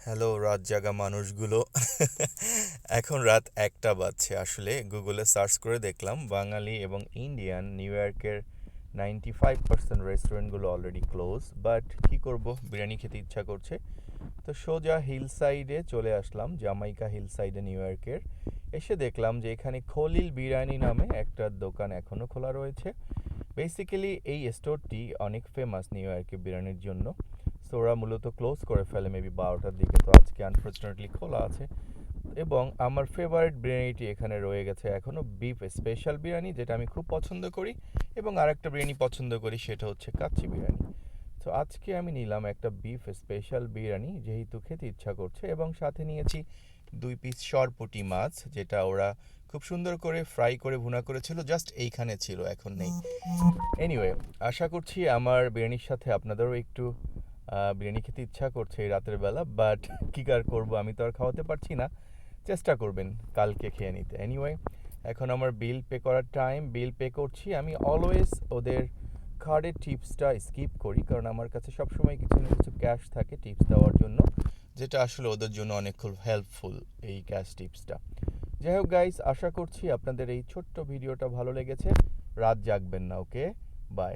Hello রাত জাগা মানুষগুলো। এখন রাত 1টা বাজছে। আসলে গুগলে সার্চ করে দেখলাম বাঙালি এবং ইন্ডিয়ান নিউ ইয়র্কের 95% রেস্টুরেন্টগুলো অলরেডি ক্লোজ, বাট কি করব, বিরিয়ানি খেতে ইচ্ছা করছে। তো সোজা হিল সাইডে চলে আসলাম, জামাইকা হিল সাইডে নিউ ইয়র্কের। এসে দেখলাম যে এখানে খলিল বিরিয়ানি নামে একটা দোকান এখনও খোলা রয়েছে। বেসিক্যালি এই স্টোরটি অনেক ফেমাস নিউ ইয়র্কে বিরিয়ানির জন্য। সো ওরা মূলত ক্লোজ করে ফেলে মেবি 12টার দিকে, তো আজকে আনফর্চুনেটলি খোলা আছে। এবং আমার ফেভারিট বিরিয়ানিটি এখানে রয়ে গেছে এখনও, বিফ স্পেশাল বিরিয়ানি, যেটা আমি খুব পছন্দ করি। এবং আরেকটা বিরিয়ানি পছন্দ করি, সেটা হচ্ছে কাচ্চি বিরিয়ানি। তো আজকে আমি নিলাম একটা বিফ স্পেশাল বিরিয়ানি, যেহেতু খেতে ইচ্ছা করছে, এবং সাথে নিয়েছি 2 পিস সরপুঁটি মাছ, যেটা ওরা খুব সুন্দর করে ফ্রাই করে ভুনা করেছিল, জাস্ট এইখানে ছিল, এখন নেই। এনিওয়ে, আশা করছি আমার বিরিয়ানির সাথে আপনাদেরও একটু বিরিয়ানি খেতে ইচ্ছা করছে এই রাতের বেলা, বাট কী আর করবো, আমি তো আর খাওয়াতে পারছি না। চেষ্টা করবেন কালকে খেয়ে নিতে। এনিওয়ে, এখন আমার বিল পে করার টাইম। বিল পে করছি। আমি অলওয়েজ ওদের কার্ডের টিপসটা স্কিপ করি, কারণ আমার কাছে সবসময় কিছু না কিছু ক্যাশ থাকে টিপস দেওয়ার জন্য, যেটা আসলে ওদের জন্য অনেক খুব হেল্পফুল, এই ক্যাশ টিপসটা। যাই হোক গাইস, আশা করছি আপনাদের এই ছোট্ট ভিডিওটা ভালো লেগেছে। রাত জাগবেন না, ওকে? বাই।